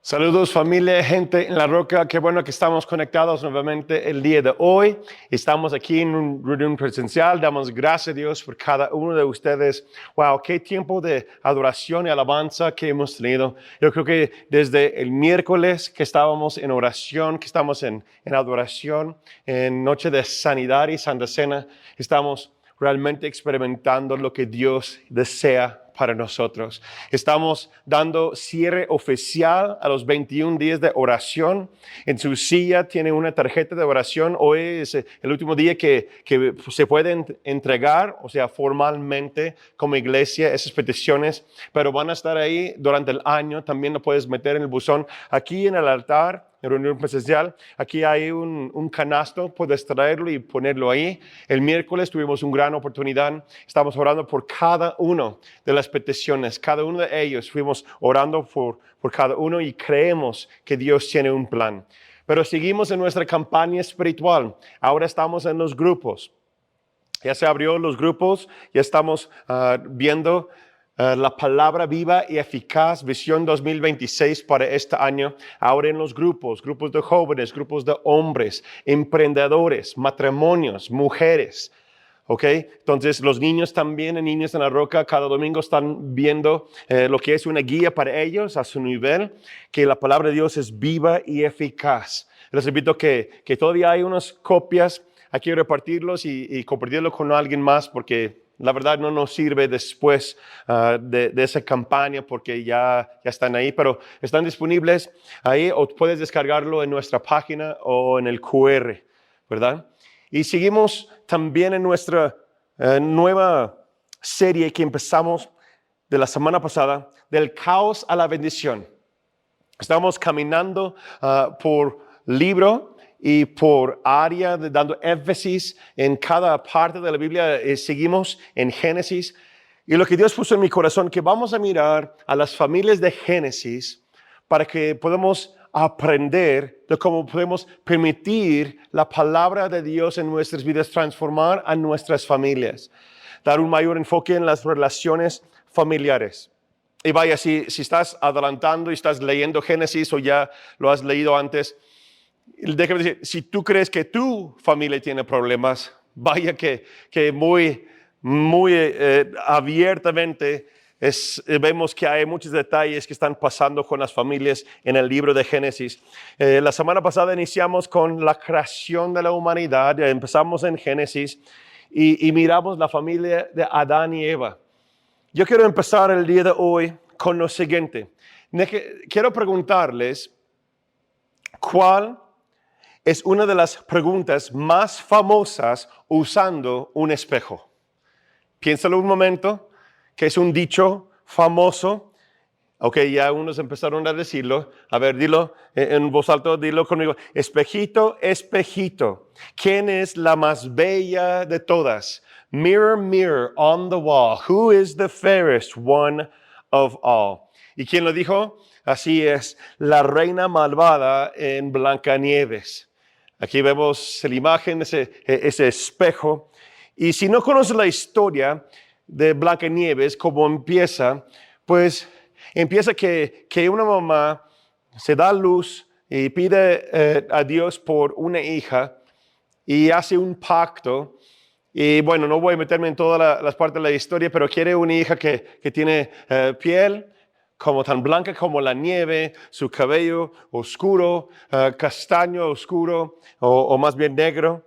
Saludos familia, gente en La Roca, qué bueno que estamos conectados nuevamente el día de hoy. Estamos aquí en un reunión presencial, damos gracias a Dios por cada uno de ustedes. Wow, qué tiempo de adoración y alabanza que hemos tenido. Yo creo que desde el miércoles que estábamos en oración, que estamos en adoración, en noche de sanidad y Santa Cena, estamos realmente experimentando lo que Dios desea para nosotros. Estamos dando cierre oficial a los 21 días de oración. En su silla tiene una tarjeta de oración. Hoy es el último día que se pueden entregar, o sea, formalmente como iglesia, esas peticiones, pero van a estar ahí durante el año. También lo puedes meter en el buzón. Aquí en el altar, en reunión presencial, aquí hay un canasto, puedes traerlo y ponerlo ahí. El miércoles tuvimos una gran oportunidad, estamos orando por cada uno de las peticiones, cada uno de ellos, fuimos orando por cada uno y creemos que Dios tiene un plan. Pero seguimos en nuestra campaña espiritual, ahora estamos en los grupos. Ya se abrió los grupos, ya estamos viendo la palabra viva y eficaz, visión 2026 para este año. Ahora en los grupos de jóvenes, grupos de hombres, emprendedores, matrimonios, mujeres. ¿Ok? Entonces los niños también, Niños en la Roca, cada domingo están viendo lo que es una guía para ellos a su nivel, que la palabra de Dios es viva y eficaz. Les invito que todavía hay unas copias. Aquí repartirlos y compartirlos con alguien más porque la verdad no nos sirve después de esa campaña porque ya están ahí, pero están disponibles ahí o puedes descargarlo en nuestra página o en el QR, ¿verdad? Y seguimos también en nuestra nueva serie que empezamos de la semana pasada, del caos a la bendición. Estamos caminando por libro y por área, dando énfasis en cada parte de la Biblia. Seguimos en Génesis. Y lo que Dios puso en mi corazón, que vamos a mirar a las familias de Génesis para que podamos aprender de cómo podemos permitir la palabra de Dios en nuestras vidas, transformar a nuestras familias, dar un mayor enfoque en las relaciones familiares. Y vaya, si estás adelantando y estás leyendo Génesis o ya lo has leído antes, déjame decir, si tú crees que tu familia tiene problemas, vaya que muy abiertamente vemos que hay muchos detalles que están pasando con las familias en el libro de Génesis. La semana pasada iniciamos con la creación de la humanidad, empezamos en Génesis y miramos la familia de Adán y Eva. Yo quiero empezar el día de hoy con lo siguiente. Quiero preguntarles, ¿cuál es una de las preguntas más famosas usando un espejo? Piénsalo un momento, que es un dicho famoso. Ok, ya unos empezaron a decirlo. A ver, dilo en voz alta, dilo conmigo. Espejito, espejito, ¿quién es la más bella de todas? Mirror, mirror on the wall, who is the fairest one of all? ¿Y quién lo dijo? Así es, la reina malvada en Blancanieves. Aquí vemos la imagen, ese espejo. Y si no conoces la historia de Blancanieves, cómo empieza, pues empieza que una mamá se da luz y pide a Dios por una hija y hace un pacto. Y bueno, no voy a meterme en todas las partes de la historia, pero quiere una hija que tiene piel como tan blanca como la nieve, su cabello oscuro, castaño oscuro o más bien negro,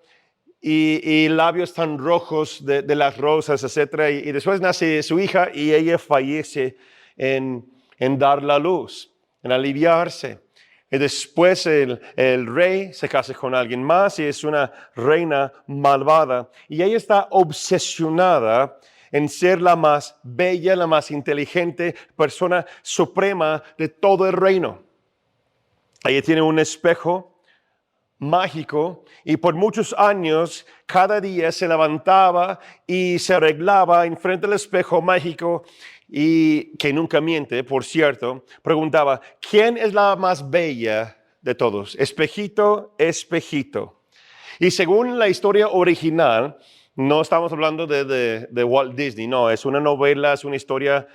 y labios tan rojos de las rosas, etc. Y después nace su hija y ella fallece en dar la luz, en aliviarse. Y después el rey se casa con alguien más y es una reina malvada. Y ella está obsesionada en ser la más bella, la más inteligente persona suprema de todo el reino. Ella tiene un espejo mágico y por muchos años cada día se levantaba y se arreglaba enfrente del espejo mágico y que nunca miente, por cierto, preguntaba, ¿quién es la más bella de todos? Espejito, espejito. Y según la historia original, no estamos hablando de Walt Disney, no, es una novela, es una historia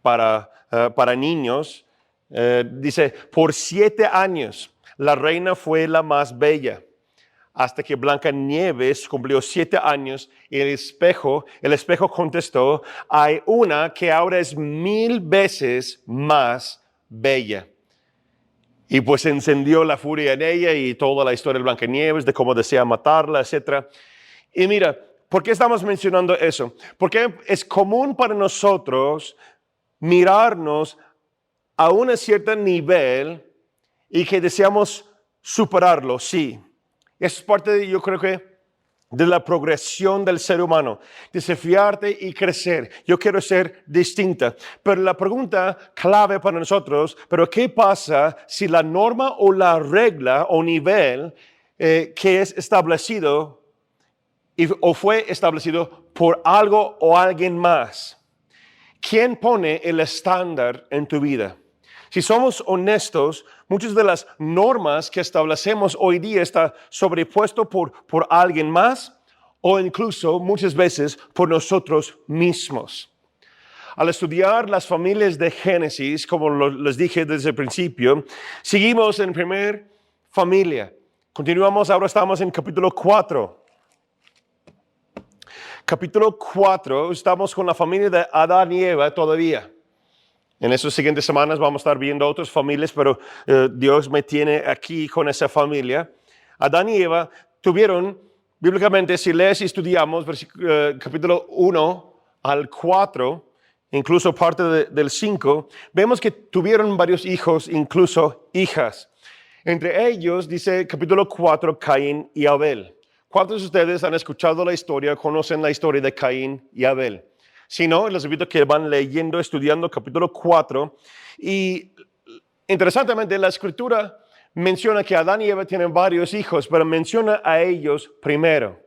para niños Dice, por 7 años la reina fue la más bella, hasta que Blancanieves cumplió 7 años y el espejo contestó, hay una que ahora es 1000 veces más bella. Y pues se encendió la furia en ella y toda la historia de Blancanieves, de cómo desea matarla, etc. Y mira, ¿por qué estamos mencionando eso? Porque es común para nosotros mirarnos a un cierto nivel y que deseamos superarlo, sí. Eso es parte, yo creo que, de la progresión del ser humano, desafiarte y crecer. Yo quiero ser distinta. Pero la pregunta clave para nosotros, pero ¿qué pasa si la norma o la regla o nivel que es establecido o fue establecido por algo o alguien más? ¿Quién pone el estándar en tu vida? Si somos honestos, muchas de las normas que establecemos hoy día están sobrepuestas por alguien más o incluso muchas veces por nosotros mismos. Al estudiar las familias de Génesis, como les dije desde el principio, seguimos en primer familia. Continuamos, ahora estamos en capítulo 4. Capítulo 4, estamos con la familia de Adán y Eva todavía. En estas siguientes semanas vamos a estar viendo otras familias, pero Dios me tiene aquí con esa familia. Adán y Eva tuvieron, bíblicamente, si lees y estudiamos capítulo 1 al 4, incluso parte del 5, vemos que tuvieron varios hijos, incluso hijas. Entre ellos, dice capítulo 4, Caín y Abel. ¿Cuántos de ustedes han escuchado la historia, conocen la historia de Caín y Abel? Si no, les invito a que van leyendo, estudiando capítulo 4. Y interesantemente, la escritura menciona que Adán y Eva tienen varios hijos, pero menciona a ellos primero.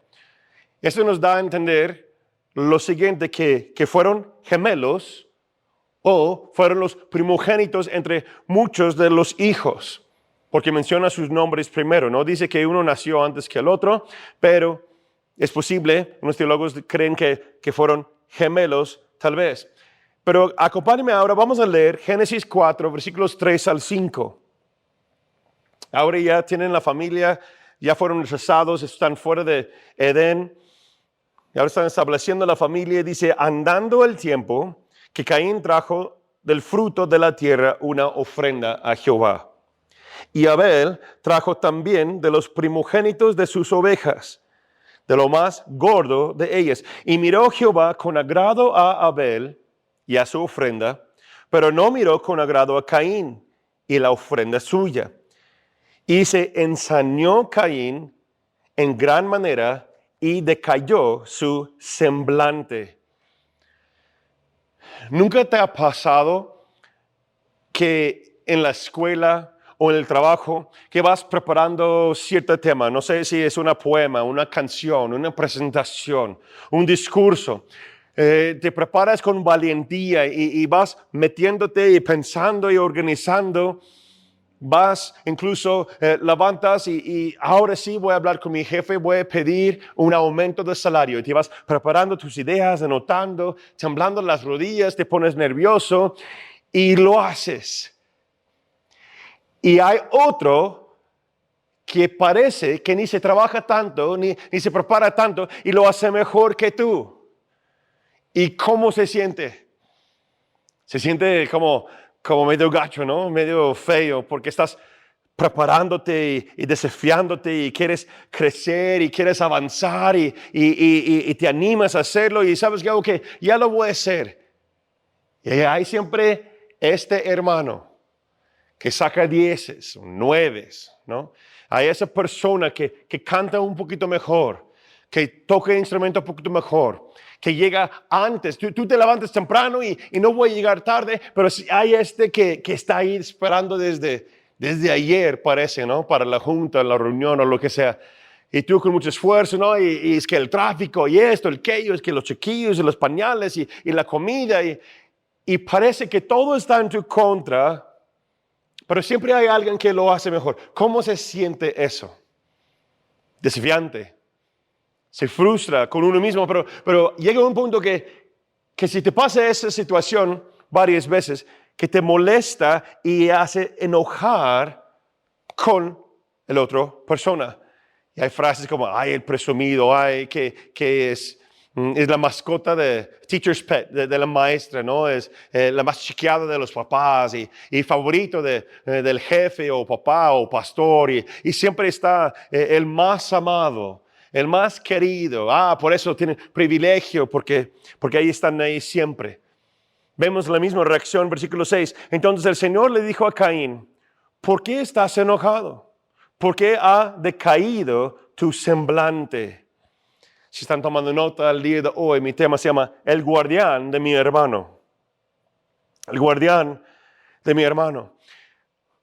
Esto nos da a entender lo siguiente, que fueron gemelos o fueron los primogénitos entre muchos de los hijos, porque menciona sus nombres primero. No dice que uno nació antes que el otro, pero es posible, unos teólogos creen que fueron gemelos, tal vez. Pero acompáñenme ahora, vamos a leer Génesis 4, versículos 3 al 5. Ahora ya tienen la familia, ya fueron rechazados, están fuera de Edén, y ahora están estableciendo la familia. Dice, andando el tiempo, que Caín trajo del fruto de la tierra una ofrenda a Jehová. Y Abel trajo también de los primogénitos de sus ovejas, de lo más gordo de ellas. Y miró Jehová con agrado a Abel y a su ofrenda, pero no miró con agrado a Caín y la ofrenda suya. Y se ensañó Caín en gran manera y decayó su semblante. ¿Nunca te ha pasado que en la escuela o en el trabajo, que vas preparando cierto tema, no sé si es un poema, una canción, una presentación, un discurso, te preparas con valentía y vas metiéndote y pensando y organizando, vas incluso levantas y ahora sí voy a hablar con mi jefe, voy a pedir un aumento de salario y te vas preparando tus ideas, anotando, temblando las rodillas, te pones nervioso y lo haces. Y hay otro que parece que ni se trabaja tanto, ni se prepara tanto, y lo hace mejor que tú. ¿Y cómo se siente? Se siente como medio gacho, ¿no? Medio feo, porque estás preparándote y desafiándote y quieres crecer y quieres avanzar y te animas a hacerlo y sabes que algo que ya lo voy a hacer. Y hay siempre este hermano que saca 10, 9, ¿no? Hay esa persona que canta un poquito mejor, que toca el instrumento un poquito mejor, que llega antes. Tú te levantas temprano y no voy a llegar tarde, pero si hay que está ahí esperando desde ayer, parece, ¿no? Para la junta, la reunión o lo que sea. Y tú con mucho esfuerzo, ¿no? Y es que el tráfico y esto, el aquello, es que los chiquillos y los pañales y la comida y parece que todo está en tu contra. Pero siempre hay alguien que lo hace mejor. ¿Cómo se siente eso? Desafiante. Se frustra con uno mismo, pero llega un punto que si te pasa esa situación varias veces, que te molesta y hace enojar con el otro persona. Y hay frases como, ay, el presumido, ay, que es la mascota de teacher's pet, de la maestra, ¿no? Es la más chiqueada de los papás y favorito del jefe o papá o pastor y siempre está el más amado, el más querido. Por eso tiene privilegio, porque ahí están ahí siempre. Vemos la misma reacción, versículo 6. Entonces el Señor le dijo a Caín, ¿por qué estás enojado? ¿Por qué ha decaído tu semblante? Si están tomando nota el día de hoy, mi tema se llama El guardián de mi hermano. El guardián de mi hermano.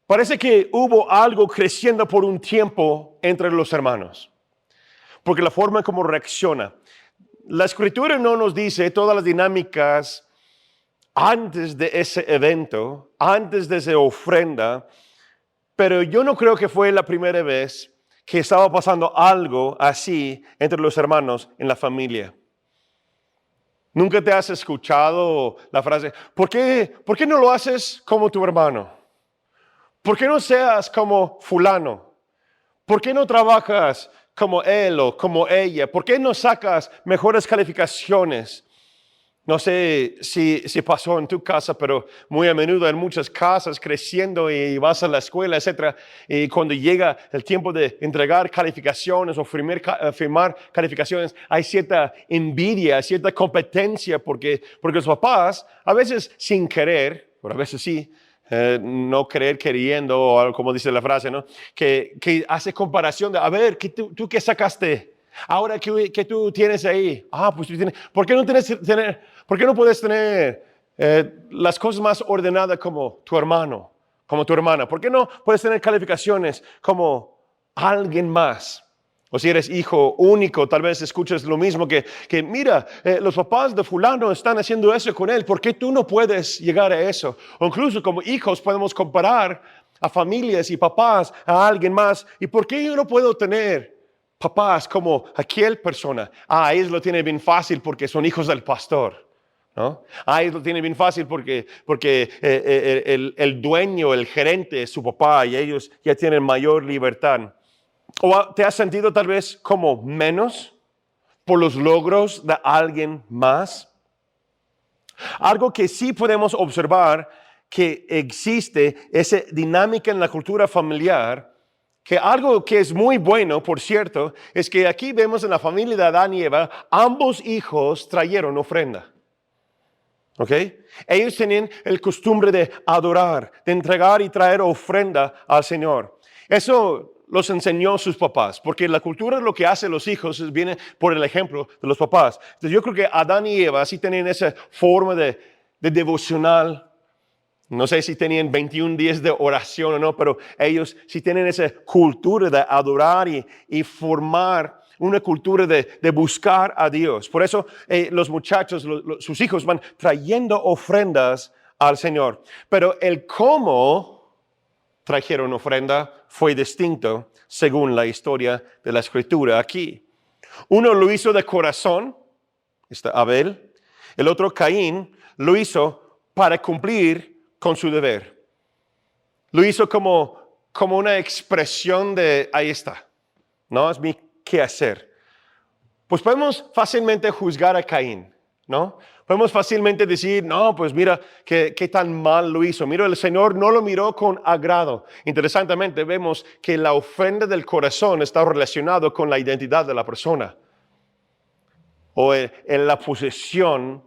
Parece que hubo algo creciendo por un tiempo entre los hermanos. Porque la forma como reacciona. La Escritura no nos dice todas las dinámicas antes de ese evento, antes de esa ofrenda, pero yo no creo que fue la primera vez que estaba pasando algo así entre los hermanos en la familia. ¿Nunca te has escuchado la frase, ¿por qué no lo haces como tu hermano? ¿Por qué no seas como fulano? ¿Por qué no trabajas como él o como ella? ¿Por qué no sacas mejores calificaciones? No sé si pasó en tu casa, pero muy a menudo en muchas casas creciendo y vas a la escuela, etc. Y cuando llega el tiempo de entregar calificaciones o firmar calificaciones, hay cierta envidia, cierta competencia porque los papás, a veces sin querer, pero a veces sí, no querer queriendo, o como dice la frase, ¿no? Que hace comparación de, a ver, ¿tú qué sacaste? Ahora que tú tienes ahí, pues tú tienes, ¿por qué no puedes tener las cosas más ordenadas como tu hermano, como tu hermana? ¿Por qué no puedes tener calificaciones como alguien más? O si eres hijo único, tal vez escuches lo mismo que mira, los papás de fulano están haciendo eso con él, ¿por qué tú no puedes llegar a eso? O incluso como hijos podemos comparar a familias y papás a alguien más. ¿Y por qué yo no puedo tener papás como aquel persona? Ellos lo tienen bien fácil porque son hijos del pastor, ¿no? Ellos lo tienen bien fácil porque el dueño, el gerente es su papá y ellos ya tienen mayor libertad. ¿O te has sentido tal vez como menos por los logros de alguien más? Algo que sí podemos observar que existe esa dinámica en la cultura familiar, que algo que es muy bueno, por cierto, es que aquí vemos en la familia de Adán y Eva, ambos hijos trajeron ofrenda. ¿Ok? Ellos tenían el costumbre de adorar, de entregar y traer ofrenda al Señor. Eso los enseñó sus papás, porque la cultura lo que hacen los hijos viene por el ejemplo de los papás. Entonces yo creo que Adán y Eva sí tenían esa forma de devocional. No sé si tenían 21 días de oración o no, pero ellos sí tienen esa cultura de adorar y formar una cultura de buscar a Dios. Por eso los muchachos, sus hijos van trayendo ofrendas al Señor. Pero el cómo trajeron ofrenda fue distinto según la historia de la Escritura aquí. Uno lo hizo de corazón, está Abel. El otro, Caín, lo hizo para cumplir con su deber. Lo hizo como una expresión de, ahí está, ¿no? Es mi quehacer. Pues podemos fácilmente juzgar a Caín, ¿no? Podemos fácilmente decir, no, pues mira qué tan mal lo hizo. Mira, el Señor no lo miró con agrado. Interesantemente, vemos que la ofrenda del corazón está relacionado con la identidad de la persona o en la posesión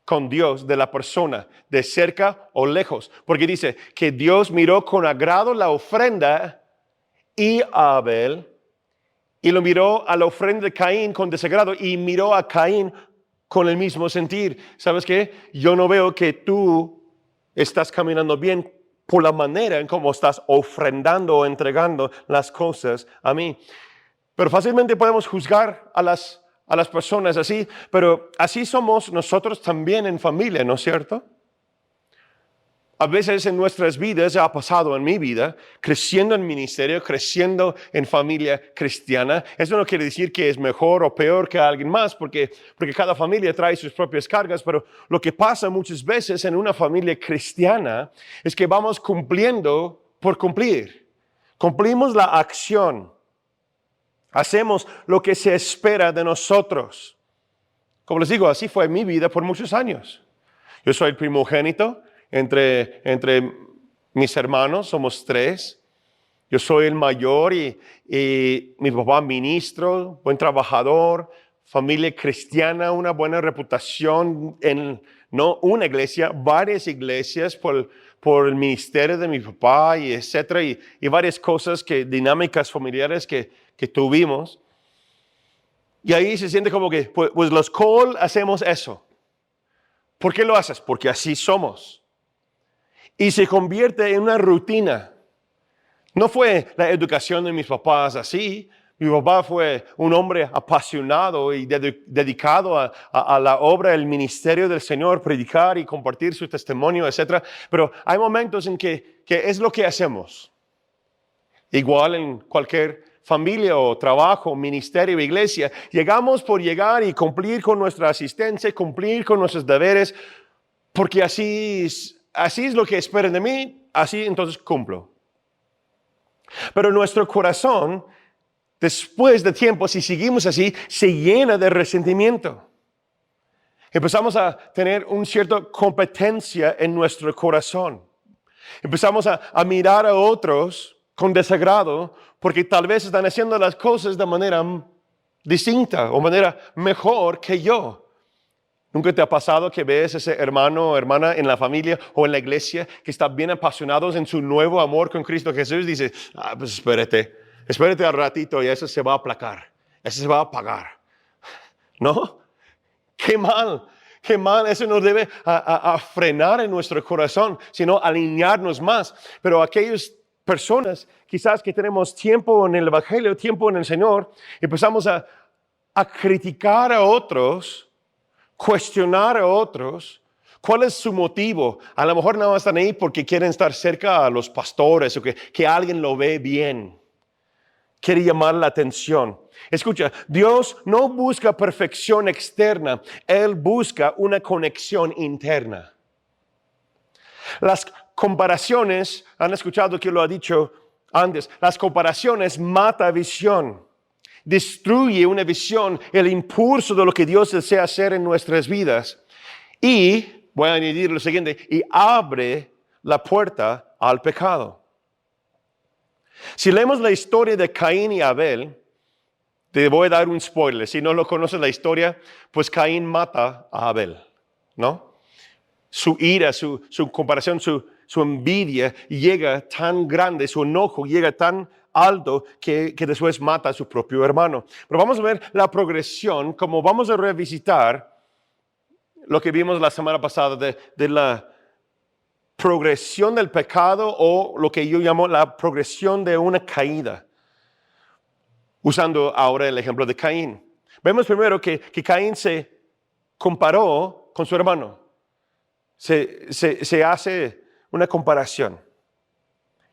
con Dios de la persona, de cerca o lejos. Porque dice que Dios miró con agrado la ofrenda y a Abel, y lo miró a la ofrenda de Caín con desagrado, y miró a Caín con el mismo sentir. ¿Sabes qué? Yo no veo que tú estás caminando bien por la manera en cómo estás ofrendando o entregando las cosas a mí. Pero fácilmente podemos juzgar a las personas así, pero así somos nosotros también en familia, ¿no es cierto? A veces en nuestras vidas ha pasado en mi vida, creciendo en ministerio, creciendo en familia cristiana. Eso no quiere decir que es mejor o peor que alguien más, porque cada familia trae sus propias cargas, pero lo que pasa muchas veces en una familia cristiana es que vamos cumpliendo por cumplir. Cumplimos la acción. Hacemos lo que se espera de nosotros. Como les digo, así fue mi vida por muchos años. Yo soy el primogénito entre mis hermanos, somos 3. Yo soy el mayor y mi papá ministro, buen trabajador, familia cristiana, una buena reputación en no una iglesia, varias iglesias por el ministerio de mi papá y etcétera, y varias cosas, dinámicas familiares que tuvimos. Y ahí se siente como que, pues los Cole hacemos eso. ¿Por qué lo haces? Porque así somos. Y se convierte en una rutina. No fue la educación de mis papás así. Mi papá fue un hombre apasionado y dedicado a la obra, el ministerio del Señor, predicar y compartir su testimonio, etc. Pero hay momentos en que es lo que hacemos. Igual en cualquier familia o trabajo, ministerio, iglesia, llegamos por llegar y cumplir con nuestra asistencia, cumplir con nuestros deberes, porque así es lo que esperan de mí, así entonces cumplo. Pero nuestro corazón, después de tiempo, si seguimos así, se llena de resentimiento. Empezamos a tener una cierta competencia en nuestro corazón. Empezamos a mirar a otros con desagrado porque tal vez están haciendo las cosas de manera distinta o manera mejor que yo. ¿Nunca te ha pasado que ves ese hermano o hermana en la familia o en la iglesia que está bien apasionados en su nuevo amor con Cristo Jesús? Dice, pues espérate al ratito y eso se va a aplacar, eso se va a apagar. ¿No? ¡Qué mal! ¡Qué mal! Eso nos debe a frenar en nuestro corazón, sino alinearnos más. Pero aquellas personas quizás que tenemos tiempo en el Evangelio, tiempo en el Señor, empezamos a criticar a otros, cuestionar a otros. ¿Cuál es su motivo? A lo mejor no están ahí porque quieren estar cerca a los pastores o que alguien lo ve bien. Quiere llamar la atención. Escucha, Dios no busca perfección externa, Él busca una conexión interna. Las comparaciones, han escuchado que lo ha dicho antes, las comparaciones matan visión. Destruye una visión, el impulso de lo que Dios desea hacer en nuestras vidas. Y, voy a añadir lo siguiente, y abre la puerta al pecado. Si leemos la historia de Caín y Abel, te voy a dar un spoiler. Si no lo conoces la historia, pues Caín mata a Abel, ¿no? Su ira, su comparación, su envidia llega tan grande, su enojo llega tan alto que después mata a su propio hermano. Pero vamos a ver la progresión, como vamos a revisitar lo que vimos la semana pasada de la progresión del pecado o lo que yo llamo la progresión de una caída. Usando ahora el ejemplo de Caín. Vemos primero que Caín se comparó con su hermano. Se hace una comparación.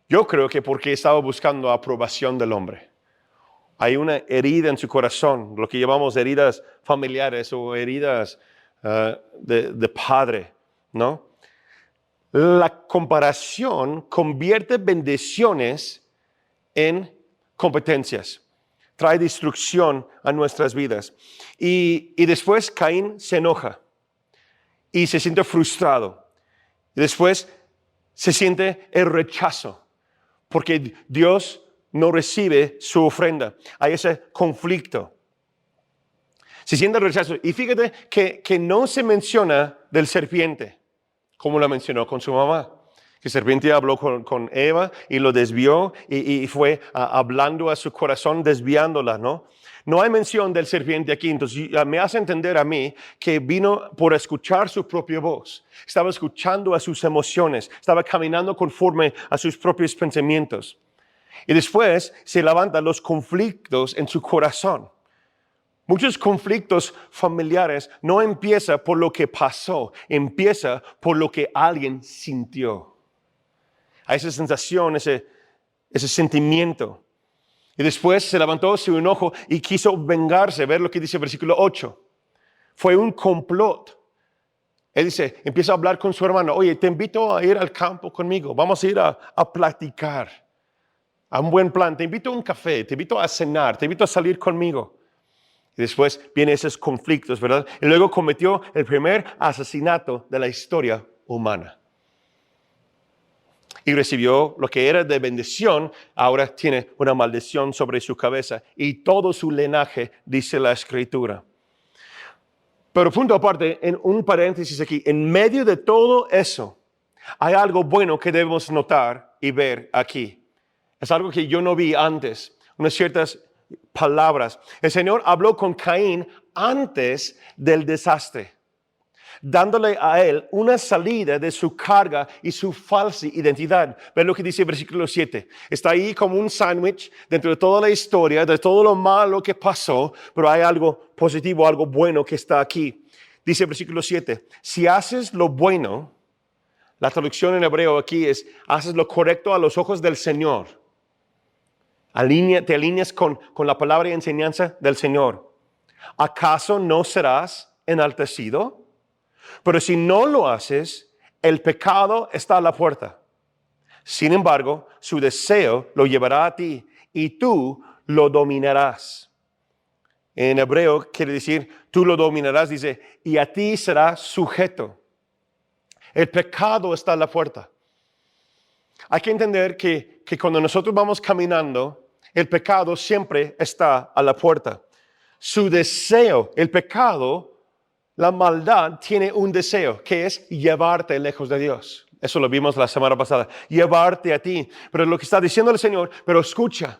Yo creo que porque estaba buscando aprobación del hombre. Hay una herida en su corazón, lo que llamamos heridas familiares o heridas de padre, ¿no? La comparación convierte bendiciones en competencias. Trae destrucción a nuestras vidas. Y después Caín se enoja y se siente frustrado. Y después se siente el rechazo porque Dios no recibe su ofrenda. Hay ese conflicto. Se siente el rechazo. Y fíjate que no se menciona del serpiente, como la mencionó con su mamá. Que el serpiente habló con Eva y lo desvió y fue hablando a su corazón, desviándola, ¿no? No hay mención del serpiente aquí, entonces me hace entender a mí que vino por escuchar su propia voz. Estaba escuchando a sus emociones, estaba caminando conforme a sus propios pensamientos. Y después se levantan los conflictos en su corazón. Muchos conflictos familiares no empiezan por lo que pasó, empieza por lo que alguien sintió. a esa sensación, ese sentimiento. Y después se levantó su enojo y quiso vengarse. Ver lo que dice el versículo 8. Fue un complot. Él dice, empieza a hablar con su hermano. Oye, te invito a ir al campo conmigo. Vamos a ir a platicar. A un buen plan. Te invito a un café. Te invito a cenar. Te invito a salir conmigo. Y después vienen esos conflictos, ¿verdad? Y luego cometió el primer asesinato de la historia humana. Y recibió lo que era de bendición, ahora tiene una maldición sobre su cabeza. Y todo su linaje, dice la Escritura. Pero punto aparte, en un paréntesis aquí, en medio de todo eso, hay algo bueno que debemos notar y ver aquí. Es algo que yo no vi antes, unas ciertas palabras. El Señor habló con Caín antes del desastre, dándole a él una salida de su carga y su falsa identidad. Ven lo que dice el versículo 7. Está ahí como un sándwich dentro de toda la historia, de todo lo malo que pasó, pero hay algo positivo, algo bueno que está aquí. Dice el versículo 7, si haces lo bueno, la traducción en hebreo aquí es, haces lo correcto a los ojos del Señor. Te alineas con la palabra y enseñanza del Señor. ¿Acaso no serás enaltecido? Pero si no lo haces, el pecado está a la puerta. Sin embargo, su deseo lo llevará a ti y tú lo dominarás. En hebreo quiere decir, tú lo dominarás, dice, y a ti será sujeto. El pecado está a la puerta. Hay que entender que cuando nosotros vamos caminando, el pecado siempre está a la puerta. Su deseo, el pecado, la maldad tiene un deseo, que es llevarte lejos de Dios. Eso lo vimos la semana pasada. Llevarte a ti. Pero lo que está diciendo el Señor, pero escucha,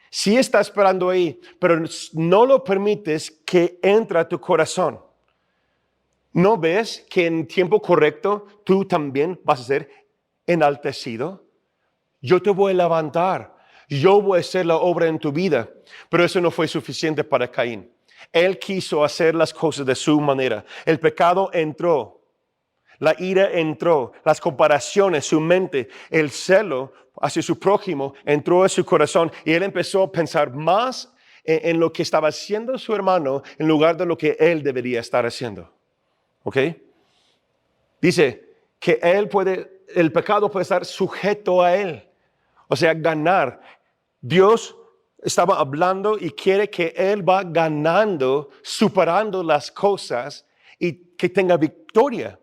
sí está esperando ahí, pero no lo permites que entre a tu corazón. ¿No ves que en tiempo correcto tú también vas a ser enaltecido? Yo te voy a levantar. Yo voy a hacer la obra en tu vida. Pero eso no fue suficiente para Caín. Él quiso hacer las cosas de su manera. El pecado entró. La ira entró. Las comparaciones, su mente, el celo hacia su prójimo entró a su corazón. Y él empezó a pensar más en lo que estaba haciendo su hermano en lugar de lo que él debería estar haciendo. ¿Ok? Dice que el pecado puede estar sujeto a él. O sea, ganar. Dios estaba hablando y quiere que él va ganando, superando las cosas y que tenga victoria.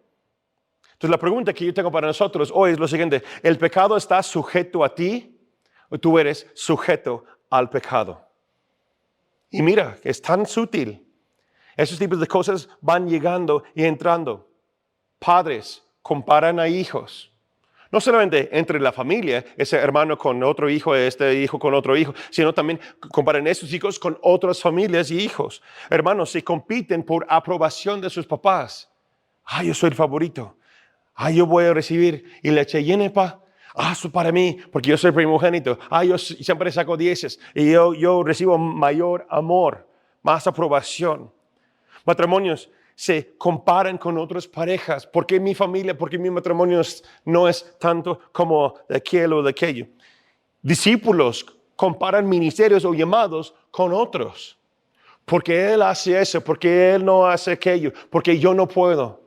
Entonces la pregunta que yo tengo para nosotros hoy es lo siguiente. ¿El pecado está sujeto a ti o tú eres sujeto al pecado? Y mira, es tan sutil. Esos tipos de cosas van llegando y entrando. Padres comparan a hijos. No solamente entre la familia, ese hermano con otro hijo, este hijo con otro hijo, sino también comparan esos hijos con otras familias y hijos. Hermanos, se compiten por aprobación de sus papás. Yo soy el favorito. Yo voy a recibir y le eché llene eso para mí, porque yo soy primogénito. Yo siempre saco 10 y yo recibo mayor amor, más aprobación. Matrimonios se comparan con otras parejas. ¿Por qué mi familia, por qué mi matrimonio no es tanto como de aquello o de aquello? Discípulos comparan ministerios o llamados con otros. ¿Por qué él hace eso? ¿Por qué él no hace aquello? ¿Por qué yo no puedo?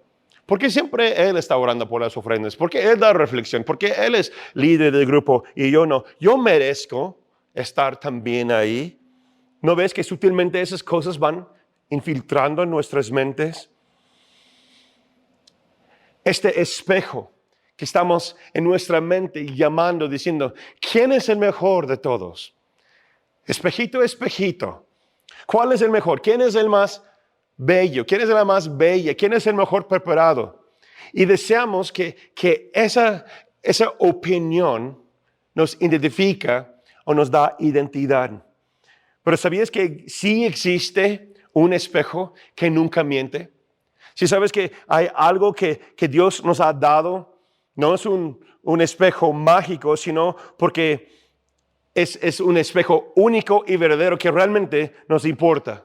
Porque siempre él está orando por las ofrendas. Porque él da reflexión. Porque él es líder del grupo y yo no. Yo merezco estar también ahí. ¿No ves que sutilmente esas cosas van infiltrando en nuestras mentes? Este espejo que estamos en nuestra mente llamando, diciendo, ¿quién es el mejor de todos? Espejito, espejito. ¿Cuál es el mejor? ¿Quién es el más bello? ¿Quién es la más bella? ¿Quién es el mejor preparado? Y deseamos que esa opinión nos identifica o nos da identidad. Pero ¿sabías que sí existe un espejo que nunca miente? Si sabes que hay algo que Dios nos ha dado, no es un espejo mágico, sino porque es un espejo único y verdadero que realmente nos importa.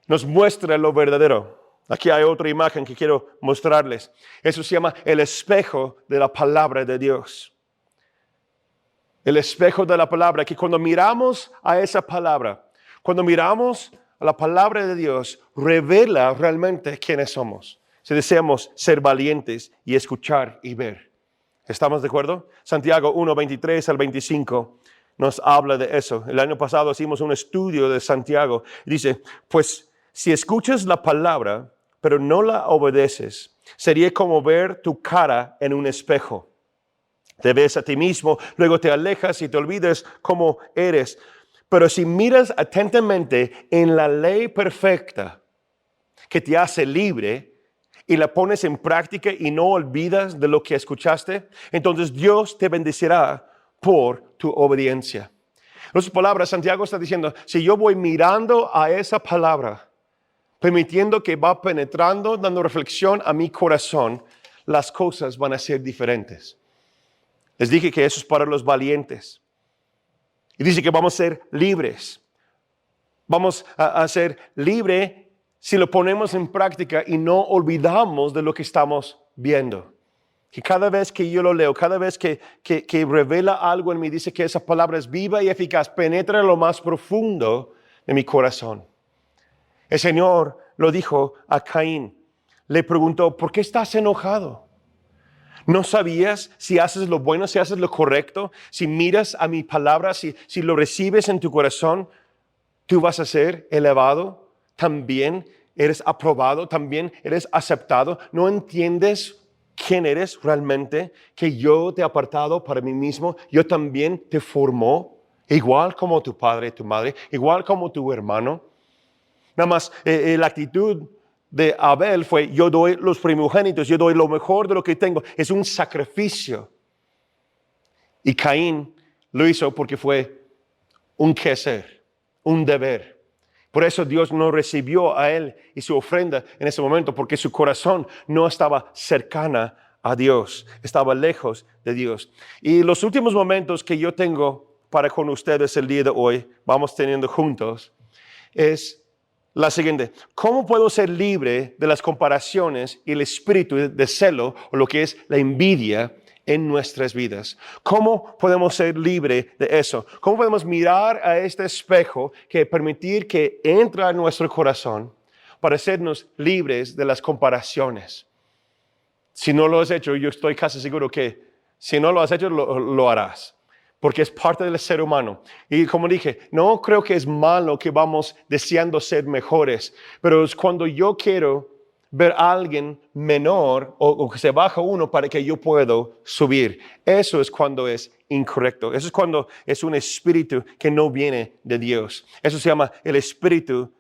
Nos muestra lo verdadero. Aquí hay otra imagen que quiero mostrarles. Eso se llama el espejo de la palabra de Dios. el espejo de la palabra, que cuando miramos a esa palabra, cuando miramos a la palabra de Dios, revela realmente quiénes somos. Si deseamos ser valientes y escuchar y ver. ¿Estamos de acuerdo? Santiago 1, 23 al 25 nos habla de eso. El año pasado hicimos un estudio de Santiago. Dice, pues si escuchas la palabra, pero no la obedeces, sería como ver tu cara en un espejo. Te ves a ti mismo, luego te alejas y te olvidas cómo eres. Pero si miras atentamente en la ley perfecta que te hace libre y la pones en práctica y no olvidas de lo que escuchaste, entonces Dios te bendecirá por tu obediencia. En otras palabras, Santiago está diciendo, si yo voy mirando a esa palabra, permitiendo que va penetrando, dando reflexión a mi corazón, las cosas van a ser diferentes. Les dije que eso es para los valientes. Y dice que vamos a ser libres. Vamos a ser libres si lo ponemos en práctica y no olvidamos de lo que estamos viendo. Que cada vez que yo lo leo, cada vez que revela algo en mí, dice que esa palabra es viva y eficaz, penetra en lo más profundo de mi corazón. El Señor lo dijo a Caín. Le preguntó, ¿por qué estás enojado? ¿No sabías si haces lo bueno, si haces lo correcto? Si miras a mi palabra, si lo recibes en tu corazón, tú vas a ser elevado. También eres aprobado, también eres aceptado. ¿No entiendes quién eres realmente? Que yo te he apartado para mí mismo. Yo también te formó, igual como tu padre y tu madre, igual como tu hermano. Nada más la actitud de Abel fue, yo doy los primogénitos, yo doy lo mejor de lo que tengo. Es un sacrificio. Y Caín lo hizo porque fue un quehacer, un deber. Por eso Dios no recibió a él y su ofrenda en ese momento, porque su corazón no estaba cercana a Dios, estaba lejos de Dios. Y los últimos momentos que yo tengo para con ustedes el día de hoy, vamos teniendo juntos, es la siguiente: ¿cómo puedo ser libre de las comparaciones y el espíritu de celo o lo que es la envidia en nuestras vidas? ¿Cómo podemos ser libres de eso? ¿Cómo podemos mirar a este espejo que permitir que entre a nuestro corazón para hacernos libres de las comparaciones? Si no lo has hecho, yo estoy casi seguro que si no lo has hecho, lo harás. Porque es parte del ser humano. Y como dije, no creo que es malo que vamos deseando ser mejores, pero es cuando yo quiero ver a alguien menor o que se baja uno para que yo pueda subir. Eso es cuando es incorrecto. Eso es cuando es un espíritu que no viene de Dios. Eso se llama el espíritu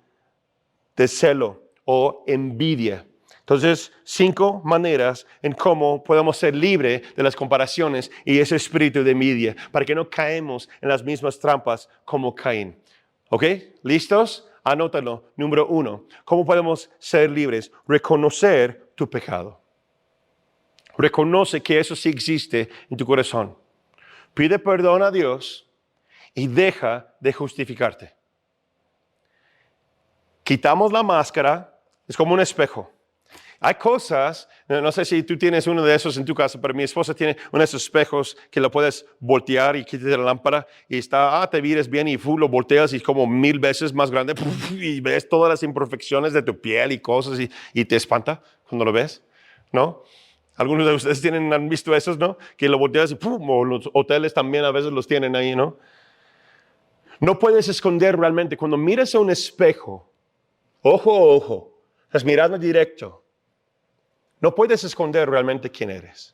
de celo o envidia. Entonces, 5 maneras en cómo podemos ser libres de las comparaciones y ese espíritu de envidia, para que no caemos en las mismas trampas como Caín. ¿Ok? ¿Listos? Anótalo. Número 1. ¿Cómo podemos ser libres? Reconocer tu pecado. Reconoce que eso sí existe en tu corazón. Pide perdón a Dios y deja de justificarte. Quitamos la máscara, es como un espejo. Hay cosas, no sé si tú tienes uno de esos en tu casa, pero mi esposa tiene uno de esos espejos que lo puedes voltear y quitas la lámpara y está, te miras bien y lo volteas y es como 1000 veces más grande y ves todas las imperfecciones de tu piel y cosas y te espanta cuando lo ves, ¿no? Algunos de ustedes han visto esos, ¿no? Que lo volteas y o los hoteles también a veces los tienen ahí, ¿no? No puedes esconder realmente. Cuando miras a un espejo, ojo a ojo, estás mirando directo. No puedes esconder realmente quién eres.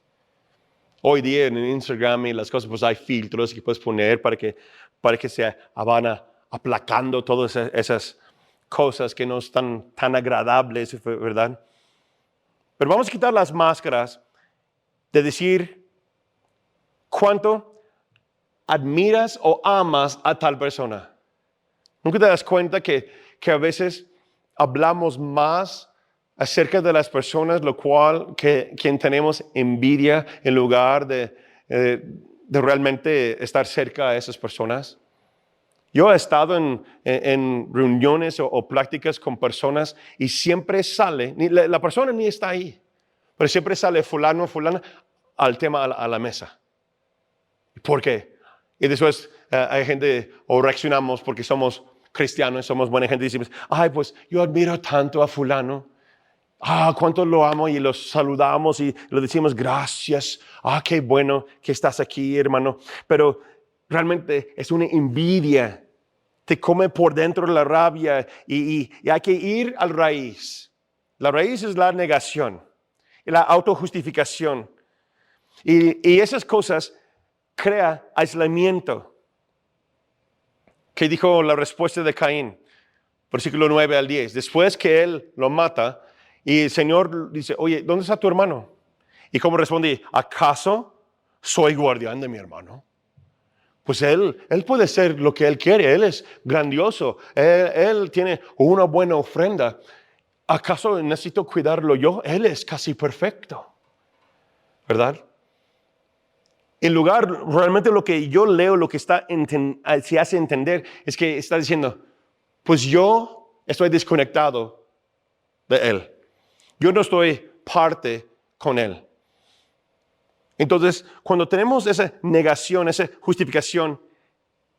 Hoy día en Instagram y las cosas, pues hay filtros que puedes poner para que se van aplacando todas esas cosas que no están tan agradables, ¿verdad? Pero vamos a quitar las máscaras de decir cuánto admiras o amas a tal persona. ¿Nunca te das cuenta que a veces hablamos más acerca de las personas, lo cual quien tenemos envidia en lugar de realmente estar cerca a esas personas? Yo he estado en reuniones o pláticas con personas y siempre sale, la persona ni está ahí, pero siempre sale fulano, fulana al tema a la mesa. ¿Por qué? Y después hay gente, o reaccionamos porque somos cristianos, somos buena gente, y decimos, ay, pues yo admiro tanto a fulano. Cuánto lo amo, y los saludamos y le decimos gracias. Qué bueno que estás aquí, hermano. Pero realmente es una envidia. Te come por dentro la rabia y hay que ir al raíz. La raíz es la negación y la autojustificación. Y esas cosas crean aislamiento. ¿Qué dijo la respuesta de Caín? Versículo 9 al 10. Después que él lo mata, y el Señor dice, oye, ¿dónde está tu hermano? Y como respondí, ¿acaso soy guardián de mi hermano? Pues él puede ser lo que él quiere, él es grandioso, él tiene una buena ofrenda. ¿Acaso necesito cuidarlo yo? Él es casi perfecto, ¿verdad? En lugar, realmente lo que yo leo, lo que se hace entender, es que está diciendo, pues yo estoy desconectado de él. Yo no estoy parte con él. Entonces, cuando tenemos esa negación, esa justificación,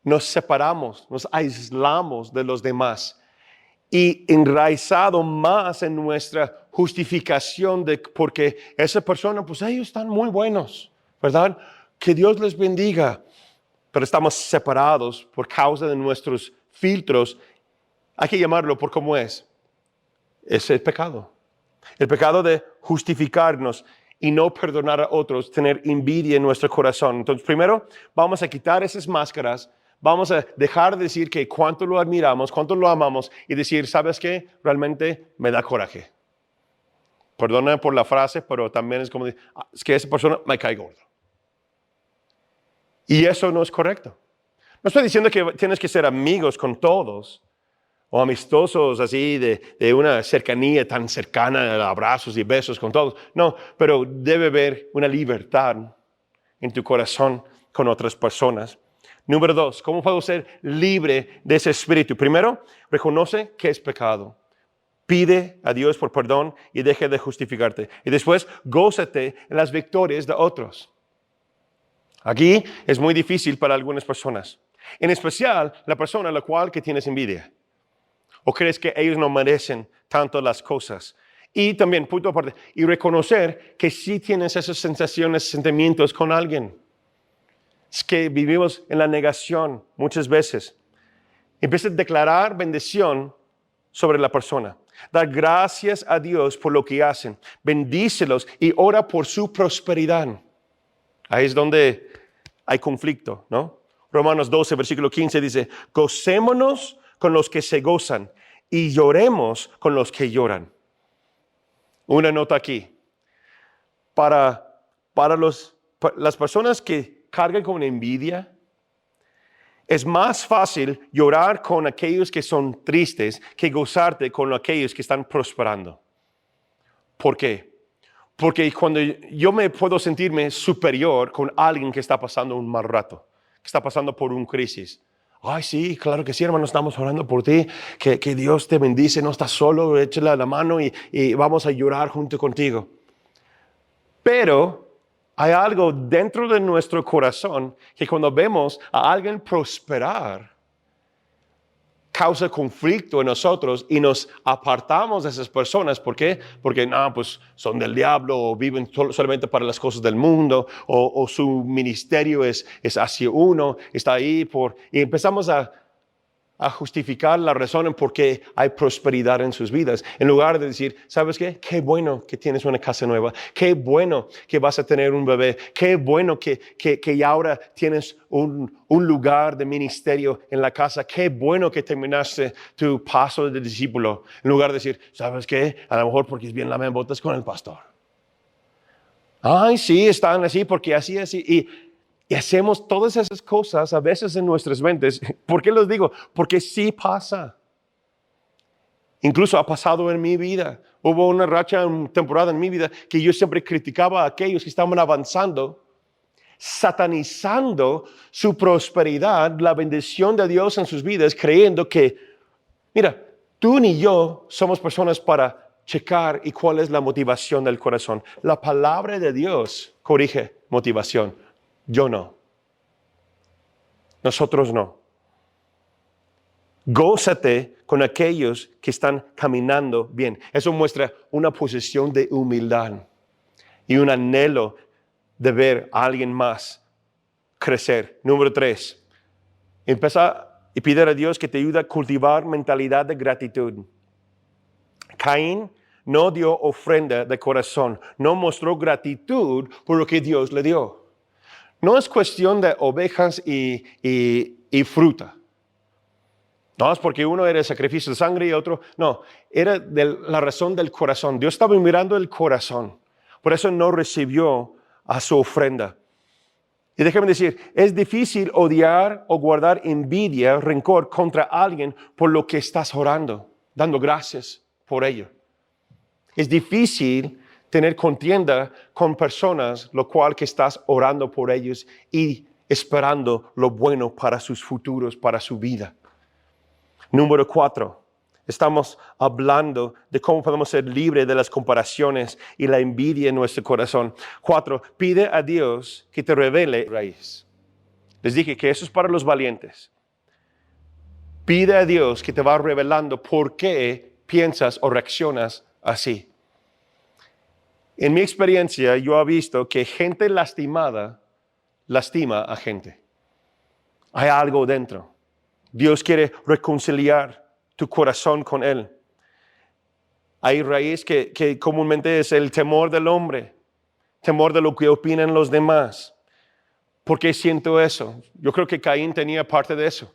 nos separamos, nos aislamos de los demás. Y enraizado más en nuestra justificación de porque esa persona, pues ellos están muy buenos, ¿verdad? Que Dios les bendiga. Pero estamos separados por causa de nuestros filtros. Hay que llamarlo por cómo es. Es el pecado. El pecado de justificarnos y no perdonar a otros, tener envidia en nuestro corazón. Entonces, primero, vamos a quitar esas máscaras. Vamos a dejar de decir que cuánto lo admiramos, cuánto lo amamos y decir, ¿sabes qué? Realmente me da coraje. Perdona por la frase, pero también es como decir, es que esa persona me cae gordo. Y eso no es correcto. No estoy diciendo que tienes que ser amigos con todos o amistosos así de una cercanía tan cercana, de abrazos y besos con todos. No, pero debe haber una libertad en tu corazón con otras personas. Número 2, ¿cómo puedo ser libre de ese espíritu? Primero, reconoce que es pecado. Pide a Dios por perdón y deje de justificarte. Y después, gózate en las victorias de otros. Aquí es muy difícil para algunas personas. En especial, la persona a la cual que tienes envidia. ¿O crees que ellos no merecen tanto las cosas? Y también, punto aparte, y reconocer que sí tienes esas sensaciones, sentimientos con alguien. Es que vivimos en la negación muchas veces. Empieza a declarar bendición sobre la persona. Dar gracias a Dios por lo que hacen. Bendícelos y ora por su prosperidad. Ahí es donde hay conflicto, ¿no? Romanos 12, versículo 15 dice, gocémonos con los que se gozan y lloremos con los que lloran. Una nota aquí. Para las personas que cargan con envidia, es más fácil llorar con aquellos que son tristes que gozarte con aquellos que están prosperando. ¿Por qué? Porque cuando yo me puedo sentirme superior con alguien que está pasando un mal rato, que está pasando por una crisis. Ay, sí, claro que sí, hermano, estamos orando por ti, que Dios te bendice, no estás solo, échale la mano y vamos a llorar junto contigo. Pero hay algo dentro de nuestro corazón que cuando vemos a alguien prosperar, causa conflicto en nosotros y nos apartamos de esas personas. ¿Por qué? Porque no, pues son del diablo o viven solamente para las cosas del mundo o su ministerio es hacia uno, está ahí y empezamos a justificar la razón en por qué hay prosperidad en sus vidas, en lugar de decir, ¿sabes qué? Qué bueno que tienes una casa nueva, qué bueno que vas a tener un bebé, qué bueno que ahora tienes un lugar de ministerio en la casa, qué bueno que terminaste tu paso de discípulo, en lugar de decir, ¿sabes qué? A lo mejor porque es bien botas con el pastor. Ay, sí, están así porque así. Y hacemos todas esas cosas a veces en nuestras mentes. ¿Por qué los digo? Porque sí pasa. Incluso ha pasado en mi vida. Hubo una racha, una temporada en mi vida que yo siempre criticaba a aquellos que estaban avanzando, satanizando su prosperidad, la bendición de Dios en sus vidas, creyendo que, mira, tú ni yo somos personas para checar y cuál es la motivación del corazón. La palabra de Dios corrige motivación. Yo no. nosotros no. Gózate con aquellos que están caminando bien. Eso muestra una posición de humildad y un anhelo de ver a alguien más crecer. Número 3, empieza y pide a Dios que te ayude a cultivar mentalidad de gratitud. Caín no dio ofrenda de corazón, no mostró gratitud por lo que Dios le dio. No es cuestión de ovejas y fruta. No es porque uno era el sacrificio de sangre y otro, no, era de la razón del corazón. Dios estaba mirando el corazón, por eso no recibió a su ofrenda. Y déjame decir, es difícil odiar o guardar envidia, rencor contra alguien por lo que estás orando, dando gracias por ello. Es difícil tener contienda con personas, lo cual que estás orando por ellos y esperando lo bueno para sus futuros, para su vida. Número 4, estamos hablando de cómo podemos ser libres de las comparaciones y la envidia en nuestro corazón. 4, pide a Dios que te revele raíz. Les dije que eso es para los valientes. Pide a Dios que te va revelando por qué piensas o reaccionas así. En mi experiencia, yo he visto que gente lastimada lastima a gente. Hay algo dentro. Dios quiere reconciliar tu corazón con Él. Hay raíz que comúnmente es el temor del hombre, temor de lo que opinan los demás. ¿Por qué siento eso? Yo creo que Caín tenía parte de eso.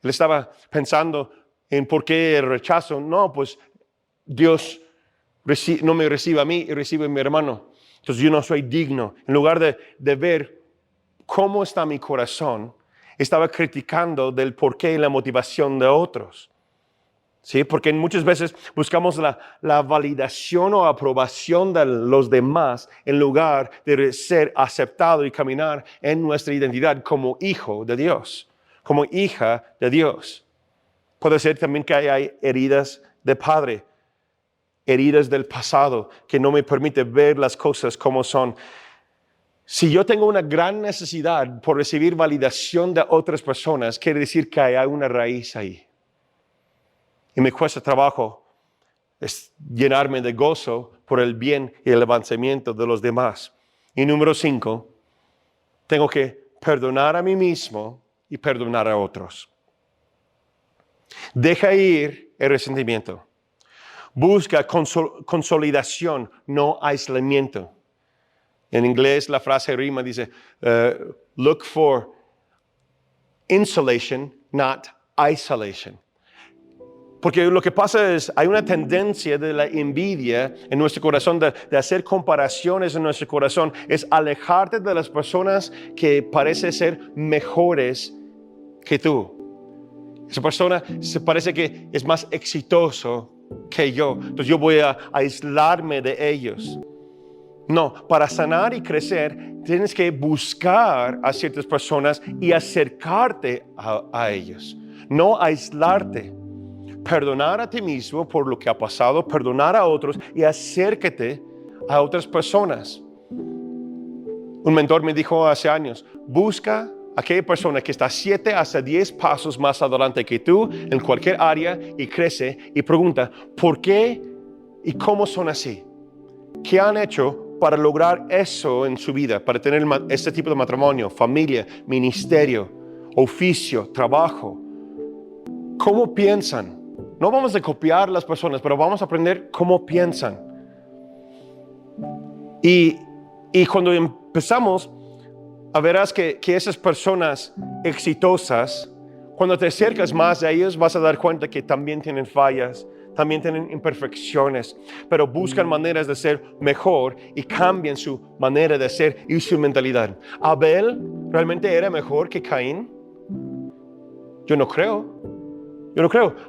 Él estaba pensando en por qué el rechazo. No, pues Dios no me recibe a mí y recibe a mi hermano. Entonces yo no soy digno. En lugar de ver cómo está mi corazón, estaba criticando del porqué y la motivación de otros. ¿Sí? Porque muchas veces buscamos la validación o aprobación de los demás en lugar de ser aceptado y caminar en nuestra identidad como hijo de Dios, como hija de Dios. Puede ser también que hay heridas de padre, heridas del pasado que no me permiten ver las cosas como son. Si yo tengo una gran necesidad por recibir validación de otras personas, quiere decir que hay una raíz ahí. Y me cuesta trabajo llenarme de gozo por el bien y el avancamiento de los demás. Y número 5, tengo que perdonar a mí mismo y perdonar a otros. Deja ir el resentimiento. Busca consolidación, no aislamiento. En inglés la frase rima dice, look for insulation, not isolation. Porque lo que pasa es, hay una tendencia de la envidia en nuestro corazón, de hacer comparaciones en nuestro corazón, es alejarte de las personas que parecen ser mejores que tú. Esa persona se parece que es más exitoso que yo, entonces yo voy a aislarme de ellos. No, para sanar y crecer, tienes que buscar a ciertas personas y acercarte a ellos, no aislarte. Perdonar a ti mismo por lo que ha pasado, perdonar a otros y acércate a otras personas. Un mentor me dijo hace años, busca a aquella persona que está 7 hasta 10 pasos más adelante que tú en cualquier área y crece y pregunta, ¿por qué y cómo son así? ¿Qué han hecho para lograr eso en su vida, para tener este tipo de matrimonio, familia, ministerio, oficio, trabajo? ¿Cómo piensan? No vamos a copiar las personas, pero vamos a aprender cómo piensan. Y cuando empezamos a verás que esas personas exitosas, cuando te acercas más a ellos, vas a dar cuenta que también tienen fallas, también tienen imperfecciones, pero buscan maneras de ser mejor y cambian su manera de ser y su mentalidad. ¿Abel realmente era mejor que Caín? Yo no creo.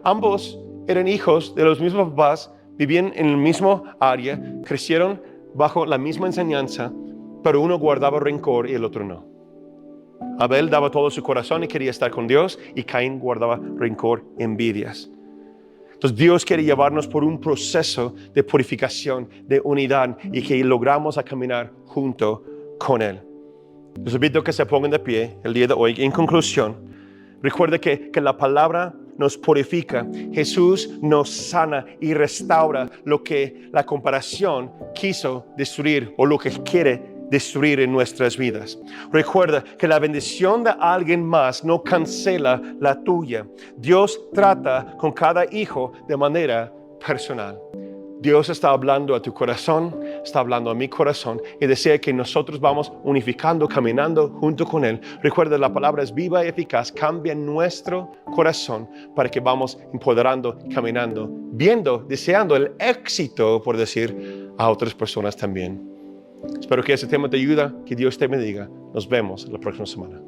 Ambos eran hijos de los mismos papás, vivían en el mismo área, crecieron bajo la misma enseñanza, pero uno guardaba rencor y el otro no. Abel daba todo su corazón y quería estar con Dios, y Caín guardaba rencor, envidias. Entonces Dios quiere llevarnos por un proceso de purificación, de unidad, y que logramos a caminar junto con Él. Les invito a que se pongan de pie el día de hoy. En conclusión, Recuerda que la palabra nos purifica. Jesús nos sana y restaura lo que la comparación quiso destruir o lo que quiere destruir en nuestras vidas. Recuerda que la bendición de alguien más no cancela la tuya. Dios trata con cada hijo de manera personal. Dios está hablando a tu corazón, está hablando a mi corazón y desea que nosotros vamos unificando, caminando junto con Él. Recuerda, la palabra es viva y eficaz, cambia nuestro corazón para que vamos empoderando, caminando, viendo, deseando el éxito, por decir, a otras personas también. Espero que ese tema te ayude, que Dios te bendiga. Nos vemos la próxima semana.